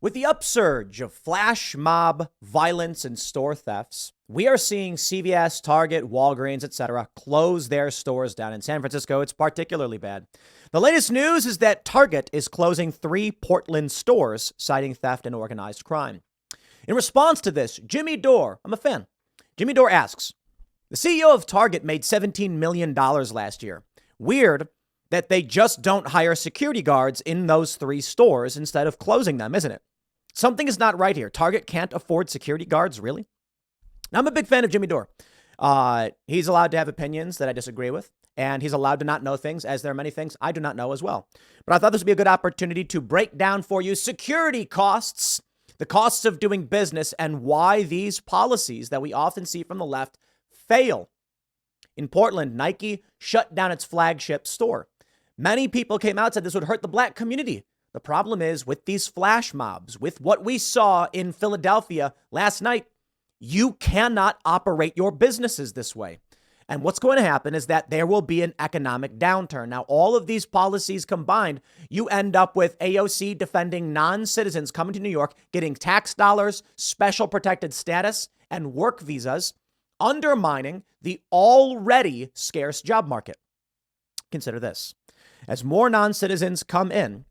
With the upsurge of flash mob violence and store thefts, we are seeing CVS, Target, Walgreens, etc. close their stores down. In San Francisco, it's particularly bad. The latest news is that Target is closing 3 Portland stores, citing theft and organized crime. In response to this, Jimmy Dore, I'm a fan. Jimmy Dore asks, the CEO of Target made $17 million last year. Weird that they just don't hire security guards in those 3 stores instead of closing them, isn't it? Something is not right here. Target can't afford security guards, really? Now, I'm a big fan of Jimmy Dore. He's allowed to have opinions that I disagree with, and he's allowed to not know things, as there are many things I do not know as well. But I thought this would be a good opportunity to break down for you security costs, the costs of doing business, and why these policies that we often see from the left fail. In Portland, Nike shut down its flagship store. Many people came out and said this would hurt the black community. The problem is with these flash mobs, with what we saw in Philadelphia last night, you cannot operate your businesses this way. And what's going to happen is that there will be an economic downturn. Now, all of these policies combined, you end up with AOC defending non-citizens coming to New York, getting tax dollars, special protected status, and work visas, undermining the already scarce job market. Consider this. As more non-citizens come in,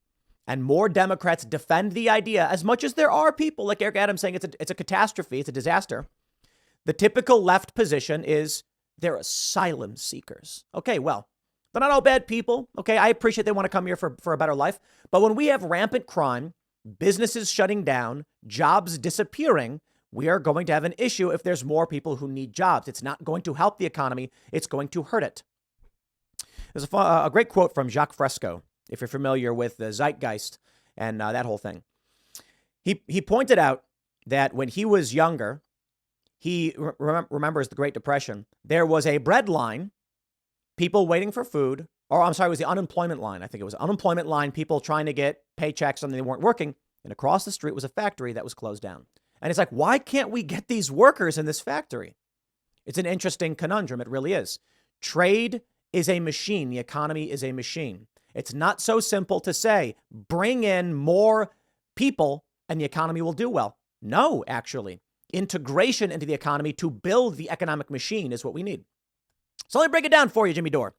and more Democrats defend the idea, as much as there are people like Eric Adams saying it's a catastrophe, it's a disaster, the typical left position is they're asylum seekers. Okay, well, they're not all bad people. Okay, I appreciate they want to come here for a better life. But when we have rampant crime, businesses shutting down, jobs disappearing, we are going to have an issue if there's more people who need jobs. It's not going to help the economy. It's going to hurt it. There's a great quote from Jacques Fresco, if you're familiar with the zeitgeist and that whole thing. He pointed out that when he was younger, he remembers the Great Depression. There was a bread line, people waiting for food, or I'm sorry, it was the unemployment line. I think it was unemployment line, people trying to get paychecks and they weren't working. And across the street was a factory that was closed down. And it's like, why can't we get these workers in this factory? It's an interesting conundrum. It really is. Trade is a machine. The economy is a machine. It's not so simple to say, bring in more people and the economy will do well. No, actually. Integration into the economy to build the economic machine is what we need. So let me break it down for you, Jimmy Dore.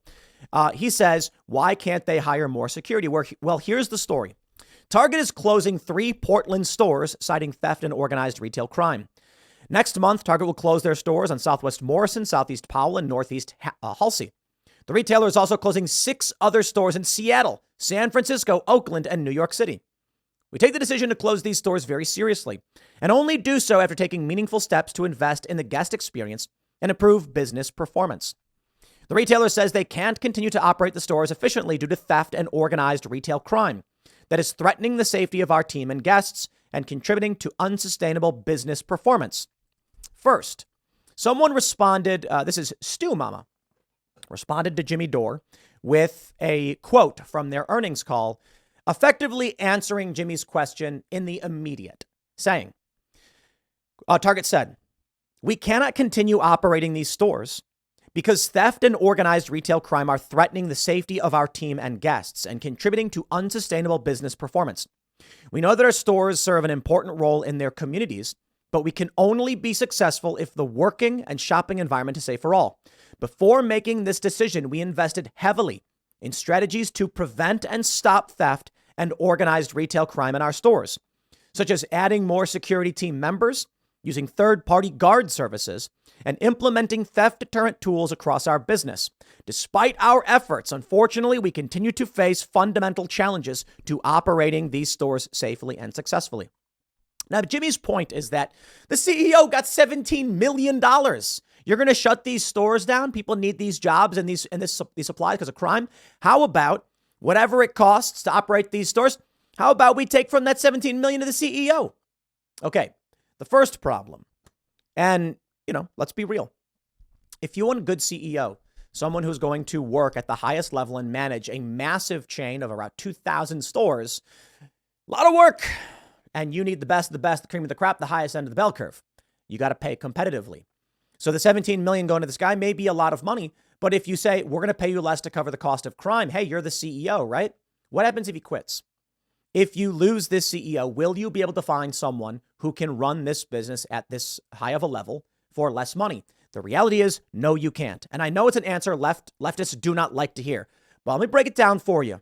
He says, why can't they hire more security? Well, here's the story. Target is closing 3 Portland stores, citing theft and organized retail crime. Next month, Target will close their stores on Southwest Morrison, Southeast Powell, and Northeast Halsey. The retailer is also closing 6 other stores in Seattle, San Francisco, Oakland, and New York City. We take the decision to close these stores very seriously, and only do so after taking meaningful steps to invest in the guest experience and improve business performance. The retailer says they can't continue to operate the stores efficiently due to theft and organized retail crime that is threatening the safety of our team and guests and contributing to unsustainable business performance. First, someone responded, this is Stu Mama, responded to Jimmy Dore with a quote from their earnings call, effectively answering Jimmy's question in the immediate, saying, Target said, we cannot continue operating these stores because theft and organized retail crime are threatening the safety of our team and guests and contributing to unsustainable business performance. We know that our stores serve an important role in their communities, but we can only be successful if the working and shopping environment is safe for all. Before making this decision, we invested heavily in strategies to prevent and stop theft and organized retail crime in our stores, such as adding more security team members, using third-party guard services, and implementing theft deterrent tools across our business. Despite our efforts, unfortunately, we continue to face fundamental challenges to operating these stores safely and successfully. Now, Jimmy's point is that the CEO got $17 million. You're going to shut these stores down. People need these jobs and these supplies because of crime. How about whatever it costs to operate these stores? How about we take from that $17 million to the CEO? Okay, the first problem, and let's be real. If you want a good CEO, someone who's going to work at the highest level and manage a massive chain of around 2,000 stores, a lot of work. And you need the best of the best, the cream of the crop, the highest end of the bell curve. You got to pay competitively. So the $17 million going to this guy may be a lot of money, but if you say, we're going to pay you less to cover the cost of crime, hey, you're the CEO, right? What happens if he quits? If you lose this CEO, will you be able to find someone who can run this business at this high of a level for less money? The reality is, no, you can't. And I know it's an answer leftists do not like to hear, but let me break it down for you.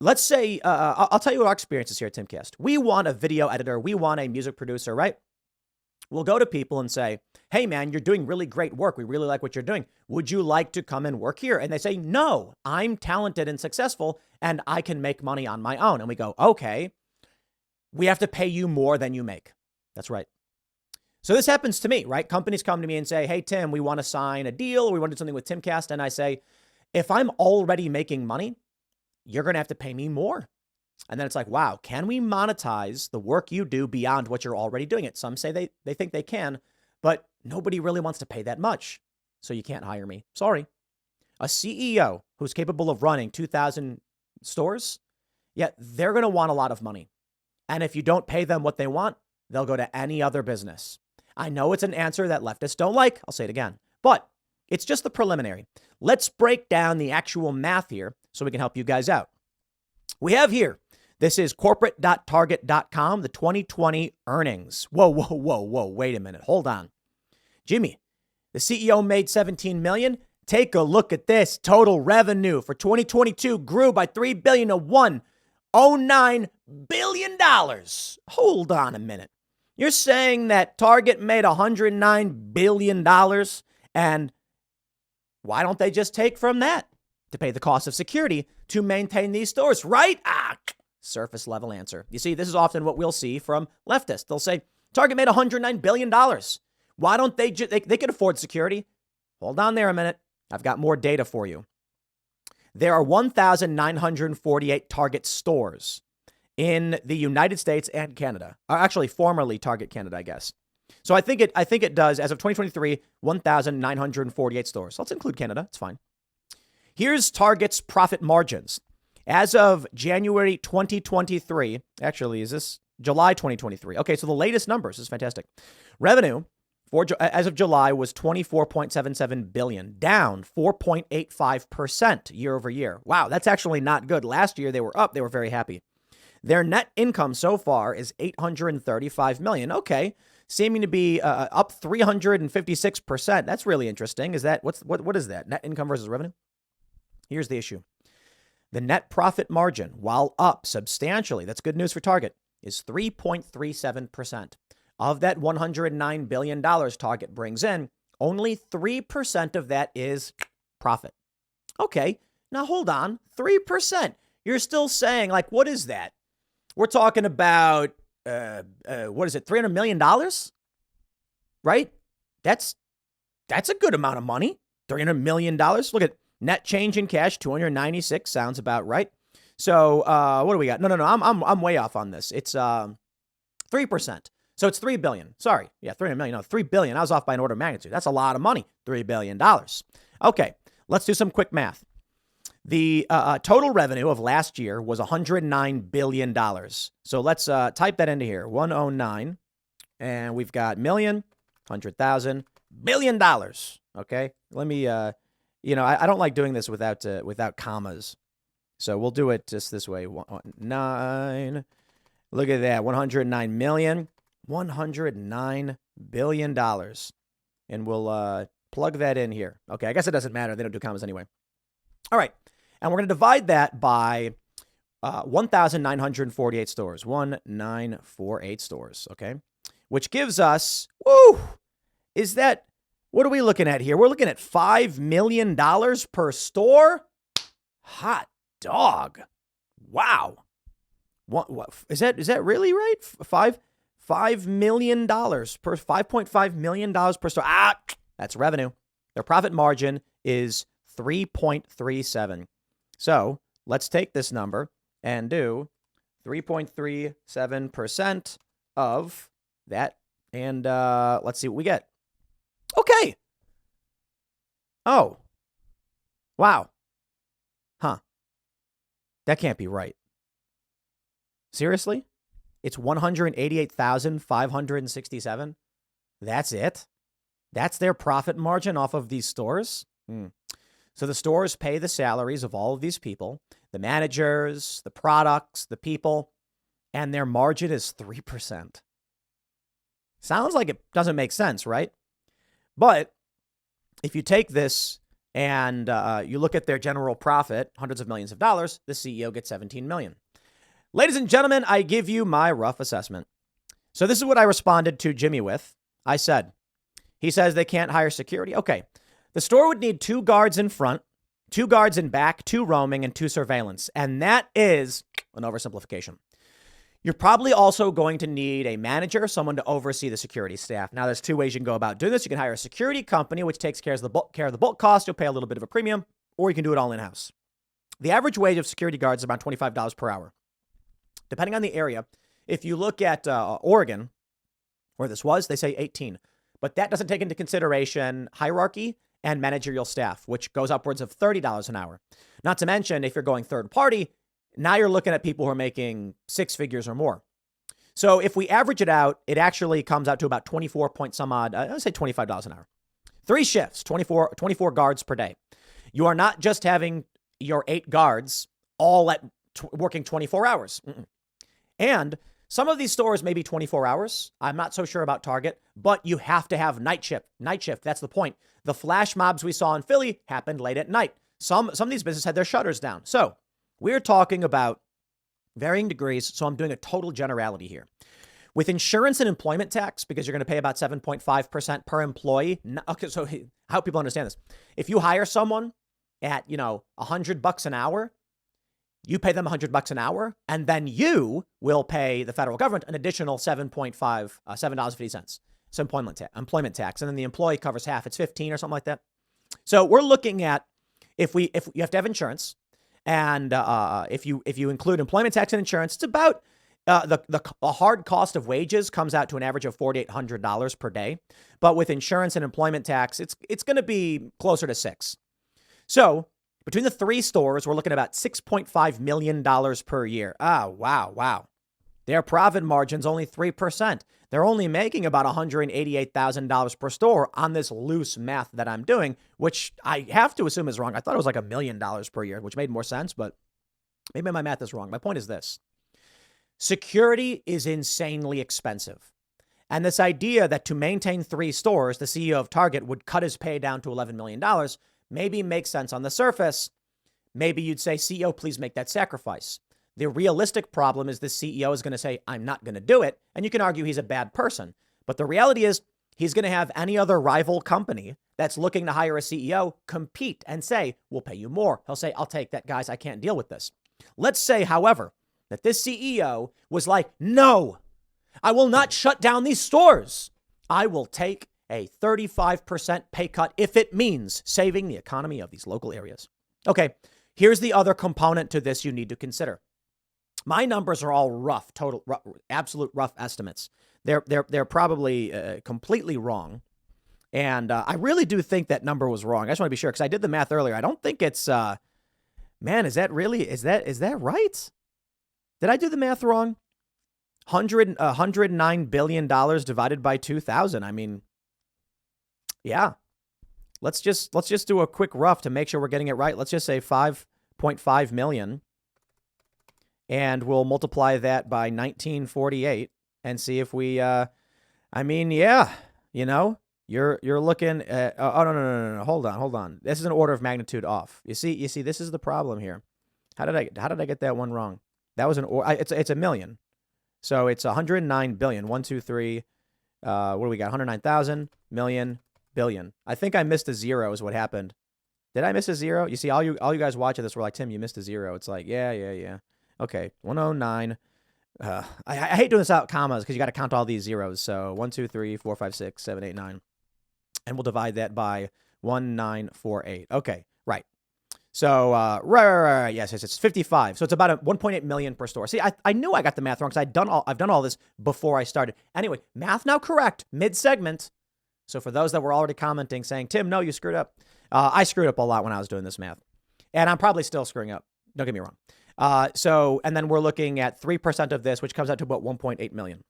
Let's say, I'll tell you our experiences here at Timcast. We want a video editor. We want a music producer, right? We'll go to people and say, hey, man, you're doing really great work. We really like what you're doing. Would you like to come and work here? And they say, no, I'm talented and successful, and I can make money on my own. And we go, okay, we have to pay you more than you make. That's right. So this happens to me, right? Companies come to me and say, hey, Tim, we want to sign a deal. We want to do something with Timcast. And I say, if I'm already making money, you're going to have to pay me more. And then it's like, wow, can we monetize the work you do beyond what you're already doing it? Some say they think they can, but nobody really wants to pay that much. So you can't hire me. Sorry. A CEO who's capable of running 2,000 stores, yeah, they're going to want a lot of money. And if you don't pay them what they want, they'll go to any other business. I know it's an answer that leftists don't like. I'll say it again, but it's just the preliminary. Let's break down the actual math here so we can help you guys out. We have here, this is corporate.target.com, the 2020 earnings. Whoa, wait a minute. Hold on. Jimmy, the CEO made $17 million. Take a look at this. Total revenue for 2022 grew by $3 billion to $1.09 billion. Hold on a minute. You're saying that Target made $109 billion, and why don't they just take from that to pay the cost of security to maintain these stores, right? Surface level answer. You see, this is often what we'll see from leftists. They'll say, Target made $109 billion. Why don't they can afford security? Hold on there a minute. I've got more data for you. There are 1,948 Target stores in the United States and Canada. Actually, formerly Target Canada, I guess. So I think it does, as of 2023, 1,948 stores. Let's include Canada. It's fine. Here's Target's profit margins. As of January 2023, actually, is this July 2023? Okay, so the latest numbers is fantastic. Revenue as of July was $24.77 billion, down 4.85% year over year. Wow, that's actually not good. Last year they were up. They were very happy. Their net income so far is $835 million. Okay, seeming to be up 356%. That's really interesting. Is that what is that? Net income versus revenue? Here's the issue. The net profit margin, while up substantially, that's good news for Target, is 3.37%. Of that $109 billion Target brings in, only 3% of that is profit. Okay, now hold on. 3%. You're still saying, like, what is that? We're talking about, what is it, $300 million? Right? That's a good amount of money. $300 million. Look at net change in cash, 296 sounds about right. So what do we got? No. I'm way off on this. It's 3%. So it's $3 billion. Sorry. Yeah, $300 million. No, $3 billion. I was off by an order of magnitude. That's a lot of money. $3 billion. Okay, let's do some quick math. The total revenue of last year was $109 billion. So let's type that into here. 109. And we've got million, 100,000, $1 billion. Okay. Let me, I don't like doing this without commas. So we'll do it just this way. 9. Look at that. 109 million. $109 billion. And we'll plug that in here. Okay. I guess it doesn't matter. They don't do commas anyway. All right. And we're going to divide that by 1,948 stores. 1,948 stores. Okay. Which gives us, what are we looking at here? We're looking at $5 million per store. Hot dog. Wow. What is that really right? $5 million per $5.5 million per store. That's revenue. Their profit margin is 3.37. So let's take this number and do 3.37% of that. And let's see what we get. Okay. Oh. Wow. Huh. That can't be right. Seriously? It's 188,567. That's it? That's their profit margin off of these stores? So the stores pay the salaries of all of these people. the managers, the products, the people, and their margin is 3%. Sounds like it doesn't make sense, right? But if you take this and you look at their general profit, hundreds of millions of dollars, the CEO gets 17 million. Ladies and gentlemen, I give you my rough assessment. So this is what I responded to Jimmy with. I said, he says they can't hire security. Okay. The store would need 2 guards in front, 2 guards in back, 2 roaming, and 2 surveillance. And that is an oversimplification. You're probably also going to need a manager, someone to oversee the security staff. Now, there's 2 ways you can go about doing this. You can hire a security company, which takes care of the bulk cost. You'll pay a little bit of a premium, or you can do it all in-house. The average wage of security guards is about $25 per hour. Depending on the area, if you look at Oregon, where this was, they say 18. But that doesn't take into consideration hierarchy and managerial staff, which goes upwards of $30 an hour. Not to mention, if you're going third party, now you're looking at people who are making 6 figures or more. So if we average it out, it actually comes out to about 24 point some odd, let's say $25 an hour. 3 shifts, 24 guards per day. You are not just having your 8 guards all at working 24 hours. And some of these stores may be 24 hours. I'm not so sure about Target, but you have to have night shift. Night shift, that's the point. The flash mobs we saw in Philly happened late at night. Some of these businesses had their shutters down. So we're talking about varying degrees, so I'm doing a total generality here. With insurance and employment tax, because you're going to pay about 7.5% per employee. Okay, so how people understand this. If you hire someone at, $100 an hour, you pay them $100 an hour, and then you will pay the federal government an additional $7.50. It's employment tax, and then the employee covers half. It's 15 or something like that. So we're looking at if you have to have insurance. And if you include employment tax and insurance, it's about the hard cost of wages comes out to an average of $4,800 per day. But with insurance and employment tax, it's going to be closer to 6. So between the 3 stores, we're looking at about $6.5 million per year. Wow. Their profit margin's only 3%. They're only making about $188,000 per store on this loose math that I'm doing, which I have to assume is wrong. I thought it was like $1 million per year, which made more sense, but maybe my math is wrong. My point is this. Security is insanely expensive. And this idea that to maintain 3 stores, the CEO of Target would cut his pay down to $11 million maybe makes sense on the surface. Maybe you'd say, CEO, please make that sacrifice. The realistic problem is the CEO is going to say, I'm not going to do it. And you can argue he's a bad person. But the reality is he's going to have any other rival company that's looking to hire a CEO compete and say, we'll pay you more. He'll say, I'll take that, guys. I can't deal with this. Let's say, however, that this CEO was like, no, I will not shut down these stores. I will take a 35% pay cut if it means saving the economy of these local areas. Okay, here's the other component to this you need to consider. My numbers are all rough, absolute rough estimates. They're probably completely wrong. And I really do think that number was wrong. I just want to be sure because I did the math earlier. I don't think it's, man, is that right? Did I do the math wrong? $109 billion divided by 2,000. I mean, yeah. Let's just do a quick rough to make sure we're getting it right. Let's just say 5.5 million. And we'll multiply that by 1948 and see if we, you're looking at, no. Hold on. This is an order of magnitude off. You see, this is the problem here. How did I get that one wrong? That was it's a million. So it's 109 billion. 1, 2, 3. What do we got? 109,000 million billion. I think I missed a zero is what happened. Did I miss a zero? You see, all you guys watching this were like, Tim, you missed a zero. It's like, yeah. Okay, 109. I hate doing this out commas because you got to count all these zeros. So 1, 2, 3, 4, 5, 6, 7, 8, 9. And we'll divide that by 1948. Okay, right. So, right. Yes, it's 55. So it's about 1.8 million per store. See, I knew I got the math wrong because I've done all this before I started. Anyway, math now correct, mid-segment. So for those that were already commenting saying, Tim, no, you screwed up. I screwed up a lot when I was doing this math. And I'm probably still screwing up. Don't get me wrong. And then we're looking at 3% of this, which comes out to about 1.8 million.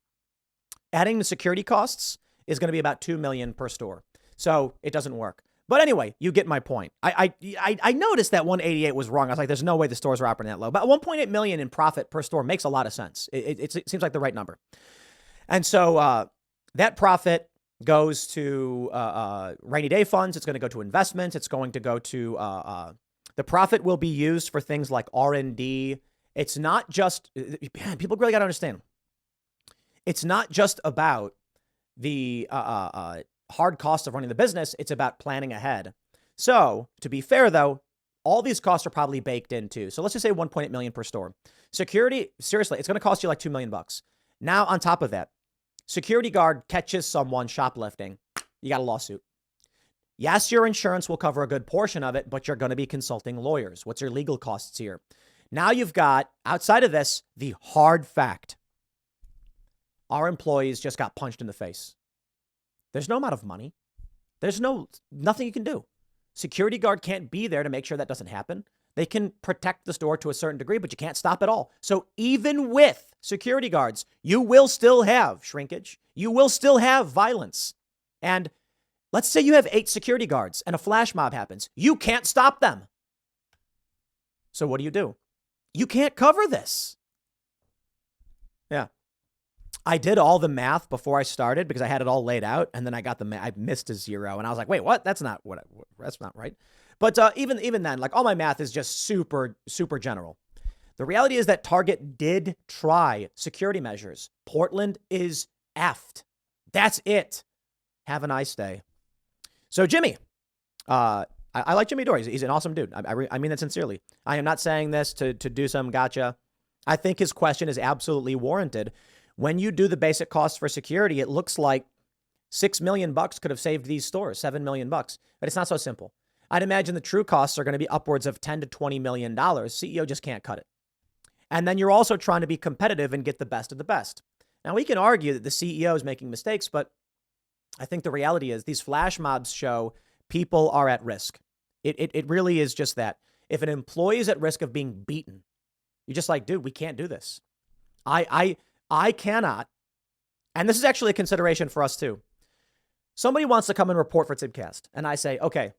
Adding the security costs is going to be about 2 million per store. So it doesn't work. But anyway, you get my point. I noticed that 188 was wrong. I was like, there's no way the stores are operating that low. But 1.8 million in profit per store makes a lot of sense. It seems like the right number. And so that profit goes to rainy day funds. It's going to go to investments. It's going to go to the profit will be used for things like R&D. It's not just people really got to understand. It's not just about the hard cost of running the business. It's about planning ahead. So to be fair, though, all these costs are probably baked into. So let's just say 1.8 million per store. Security, seriously, it's going to cost you like $2 million. Now, on top of that, security guard catches someone shoplifting. You got a lawsuit. Yes, your insurance will cover a good portion of it, but you're going to be consulting lawyers. What's your legal costs here? Now you've got, outside of this, the hard fact. Our employees just got punched in the face. There's no amount of money. There's nothing you can do. Security guard can't be there to make sure that doesn't happen. They can protect the store to a certain degree, but you can't stop it all. So even with security guards, you will still have shrinkage. You will still have violence. And let's say you have 8 security guards and a flash mob happens. You can't stop them. So what do? You can't cover this. Yeah. I did all the math before I started because I had it all laid out, and then I missed a 0, and I was like, wait, what? That's not right. But even then, like all my math is just super, super general. The reality is that Target did try security measures. Portland is effed. That's it. Have a nice day. So Jimmy, I like Jimmy Dore. He's an awesome dude. I mean that sincerely. I am not saying this to do some gotcha. I think his question is absolutely warranted. When you do the basic costs for security, it looks like $6 million could have saved these stores, $7 million, but it's not so simple. I'd imagine the true costs are going to be upwards of $10 to $20 million. CEO just can't cut it. And then you're also trying to be competitive and get the best of the best. Now, we can argue that the CEO is making mistakes, but I think the reality is these flash mobs show people are at risk. It really is just that. If an employee is at risk of being beaten, you're just like, dude, we can't do this. I cannot. And this is actually a consideration for us too. Somebody wants to come and report for Timcast. And I say, okay,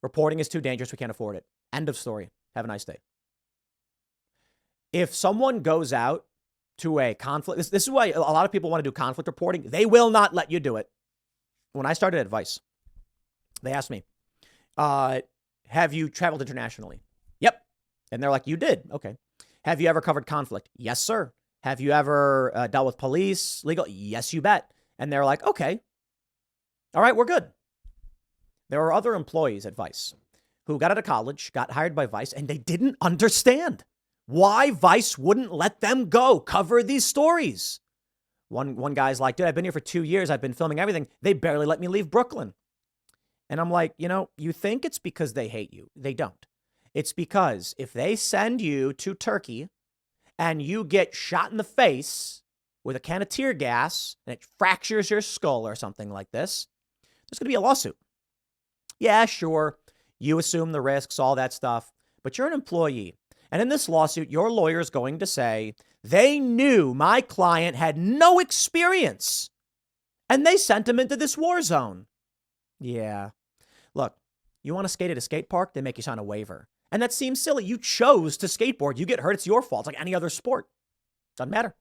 reporting is too dangerous. We can't afford it. End of story. Have a nice day. If someone goes out to a conflict, this is why a lot of people want to do conflict reporting. They will not let you do it. When I started Advice, they asked me, have you traveled internationally? Yep. And they're like, you did. Okay. Have you ever covered conflict? Yes, sir. Have you ever dealt with police, legal? Yes, you bet. And they're like, okay. All right, we're good. There are other employees at Vice who got out of college, got hired by Vice, and they didn't understand why Vice wouldn't let them go cover these stories. One guy's like, dude, I've been here for 2 years. I've been filming everything. They barely let me leave Brooklyn. And I'm like, you think it's because they hate you. They don't. It's because if they send you to Turkey and you get shot in the face with a can of tear gas and it fractures your skull or something like this, there's going to be a lawsuit. Yeah, sure. You assume the risks, all that stuff, but you're an employee. And in this lawsuit, your lawyer is going to say, they knew my client had no experience and they sent him into this war zone. Yeah. Look, you want to skate at a skate park? They make you sign a waiver. And that seems silly. You chose to skateboard. You get hurt. It's your fault. It's like any other sport. Doesn't matter.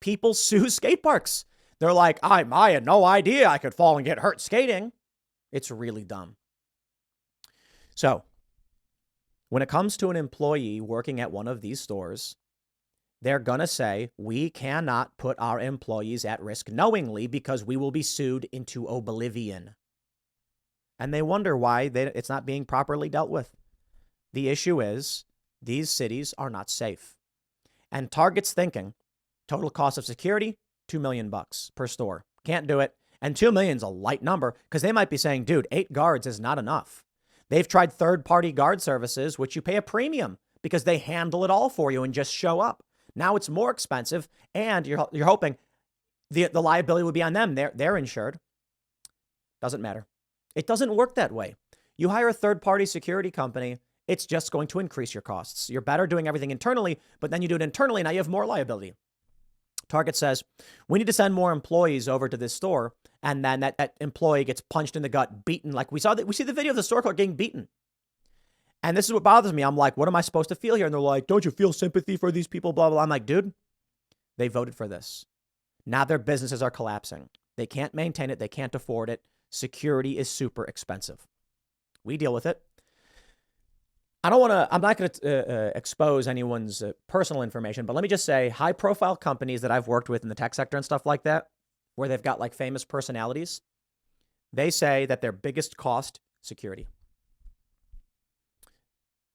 People sue skate parks. They're like, I had no idea I could fall and get hurt skating. It's really dumb. So when it comes to an employee working at one of these stores, they're going to say, we cannot put our employees at risk knowingly because we will be sued into oblivion. And they wonder why it's not being properly dealt with. The issue is these cities are not safe. And Target's thinking, total cost of security, $2 million per store. Can't do it. And $2 million is a light number because they might be saying, dude, 8 guards is not enough. They've tried third-party guard services, which you pay a premium because they handle it all for you and just show up. Now it's more expensive, and you're hoping the liability would be on them. They're insured. Doesn't matter. It doesn't work that way. You hire a third-party security company, it's just going to increase your costs. You're better doing everything internally, but then you do it internally, now you have more liability. Target says, we need to send more employees over to this store. And then that employee gets punched in the gut, beaten. Like we see the video of the store clerk getting beaten. And this is what bothers me. I'm like, what am I supposed to feel here? And they're like, don't you feel sympathy for these people? Blah, blah, blah. I'm like, dude, they voted for this. Now their businesses are collapsing. They can't maintain it. They can't afford it. Security is super expensive. We deal with it. I'm not going to expose anyone's personal information, but let me just say high profile companies that I've worked with in the tech sector and stuff like that, where they've got like famous personalities, they say that their biggest cost, security.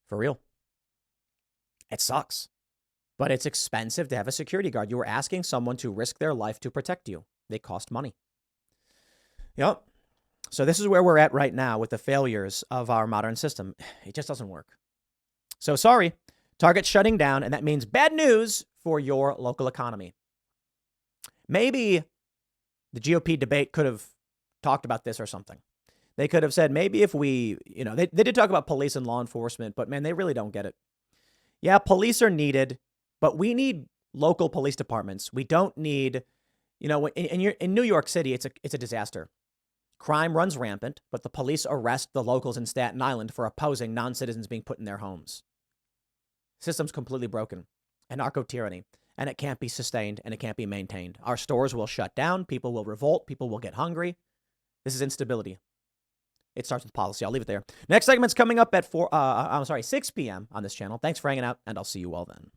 For real. It sucks, but it's expensive to have a security guard. You are asking someone to risk their life to protect you. They cost money. Yep. So this is where we're at right now with the failures of our modern system. It just doesn't work. So sorry, Target's shutting down, and that means bad news for your local economy. Maybe the GOP debate could have talked about this or something. They could have said, maybe if we, they did talk about police and law enforcement, but man, they really don't get it. Yeah, police are needed, but we need local police departments. We don't need, in New York City, it's a disaster. Crime runs rampant, but the police arrest the locals in Staten Island for opposing non-citizens being put in their homes. System's completely broken. Anarcho-tyranny. And it can't be sustained and it can't be maintained. Our stores will shut down. People will revolt. People will get hungry. This is instability. It starts with policy. I'll leave it there. Next segment's coming up at 6 p.m. on this channel. Thanks for hanging out, and I'll see you all then.